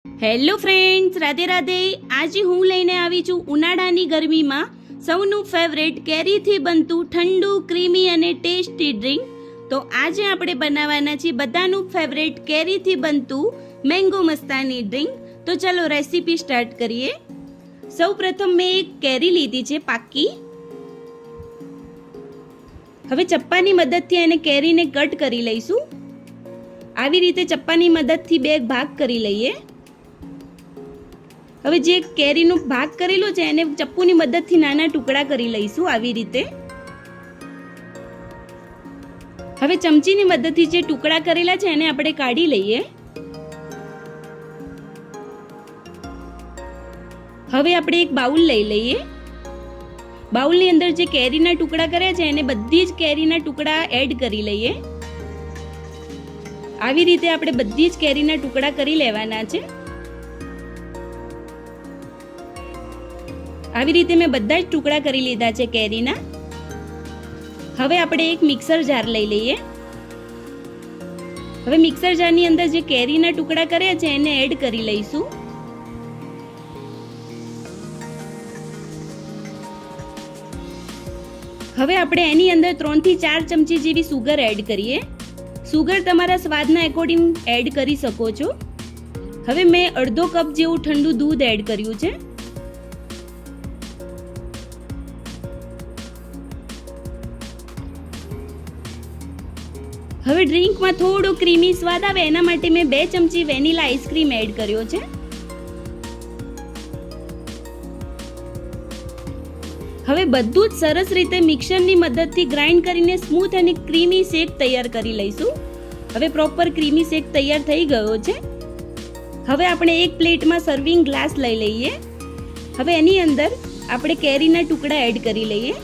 Hello friends, Radhe Radhe. આજે હું લઈને આવી છું ઉનાળાની ગરમીમાં સૌનું ફેવરેટ કેરીથી બનતું ઠંડુ, ક્રીમી અને ટેસ્ટી ડ્રિંક. તો આજે આપણે બનાવવાના છીએ બધાનું ફેવરેટ કેરીથી બનતું મેંગો મસ્તાની ડ્રિંક. તો ચાલો રેસીપી સ્ટાર્ટ કરીએ. સૌ પ્રથમ મેં એક કેરી લીધી છે પાકી. હવે ચપ્પાની મદદથી એને કેરીને કટ કરી લઈશું. આવી રીતે ચપ્પાની મદદથી બે ભાગ કરી લઈએ. હવે જે કેરીનો ભાગ કરેલો છે એને ચપ્પુની મદદથી નાના ટુકડા કરી લઈશું આવી રીતે. હવે ચમચીની મદદથી જે ટુકડા કરેલા છે એને આપણે કાઢી લઈએ. હવે આપણે એક બાઉલ લઈ લઈએ. બાઉલની અંદર જે કેરીના ટુકડા કર્યા છે એને બધી જ કેરીના ટુકડા એડ કરી લઈએ. આવી રીતે આપણે બધી જ કેરીના ટુકડા કરી લેવાના છે. આવી રીતે મેં બધા જ ટુકડા કરી લીધા છે કેરીના. હવે આપણે એક મિક્સર જાર લઈ લઈએ. હવે મિક્સર જારની અંદર જે કેરીના ટુકડા કર્યા છે એને એડ કરી લઈશું. હવે આપણે એની અંદર 3 થી 4 ચમચી જેવી સુગર એડ કરીએ. સુગર તમારા સ્વાદના એકોર્ડિંગ એડ કરી શકો છો. હવે મેં અડધો કપ જેવું ઠંડુ દૂધ એડ કર્યું છે. હવે ડ્રિંકમાં થોડો ક્રીમી સ્વાદ આવે એના માટે મેં 2 ચમચી વેનીલા આઈસ્ક્રીમ એડ કર્યો છે. હવે બધું જ સરસ રીતે મિક્સરની મદદથી ગ્રાઇન્ડ કરીને સ્મૂથ અને ક્રીમી શેક તૈયાર કરી લઈશું. હવે પ્રોપર ક્રીમી શેક તૈયાર થઈ ગયો છે. હવે આપણે એક પ્લેટમાં સર્વિંગ ગ્લાસ લઈ લઈએ. હવે એની અંદર આપણે કેરીના ટુકડા એડ કરી લઈએ.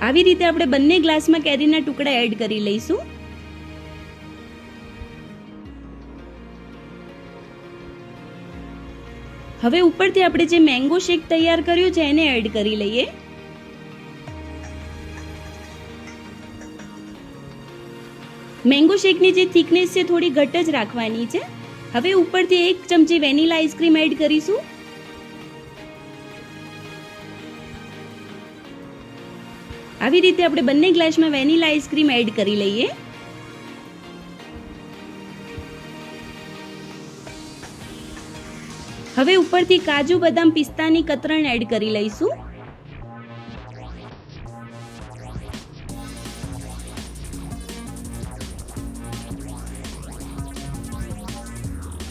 આવી રીતે આપણે બંને ગ્લાસમાં કેરીના ટુકડા એડ કરી લઈશું. હવે ઉપરથી આપણે જે મેંગો શેક તૈયાર કર્યું છે એને એડ કરી લઈએ. મેંગો શેકની જે થિકનેસ છે થોડી ઘટ જ રાખવાની છે. હવે ઉપરથી 1 ચમચી વેનીલા આઈસ્ક્રીમ એડ કરીશું. આવી રીતે આપણે બંને ગ્લાસમાં વેનીલા આઈસ્ક્રીમ એડ કરી લઈએ. હવે ઉપરથી કાજુ, બદામ, પિસ્તાની કતરણ એડ કરી લઈશું.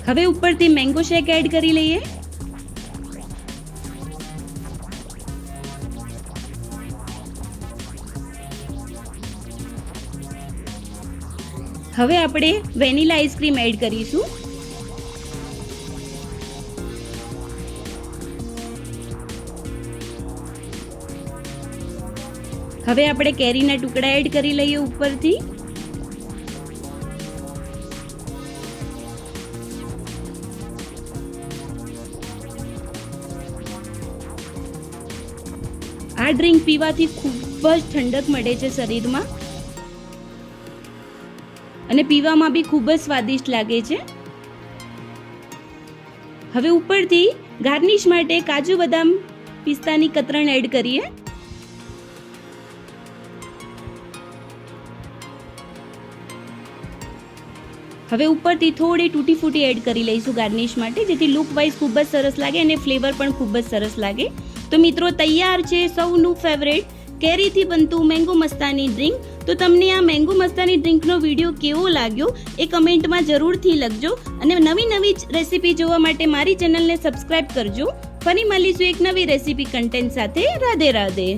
હવે ઉપરથી મેંગો શેક એડ કરી લઈએ. હવે આપણે વેનીલા આઈસ્ક્રીમ એડ કરીશું. હવે આપણે કેરીના ટુકડા એડ કરી લઈએ ઉપરથી. આ ડ્રિંક પીવાથી ખૂબ જ ઠંડક મળે છે શરીરમાં અને પીવામાં બી ખૂબ જ સ્વાદિષ્ટ લાગે છે. હવે ઉપરથી ગાર્નિશ માટે કાજુ, બદામ, પિસ્તાની કતરણ એડ કરીએ. હવે ઉપરથી થોડી તૂટી ફૂટી એડ કરી લઈશું ગાર્નિશ માટે, જેથી લુક વાઇઝ ખૂબ જ સરસ લાગે અને ફ્લેવર પણ ખૂબ જ સરસ લાગે. તો મિત્રો, તૈયાર છે સૌનું ફેવરેટ કેરીથી બનતું મેંગો મસ્તાની ડ્રિંક. તો તમને આ મેંગો મસ્તાની ડ્રિંકનો વિડીયો કેવો લાગ્યો એ કમેન્ટમાં જરૂરથી લખજો. અને નવી નવી રેસીપી જોવા માટે મારી ચેનલને સબસ્ક્રાઇબ કરજો. ફરી મળીશું એક નવી રેસીપી કન્ટેન્ટ સાથે. રાધે રાધે.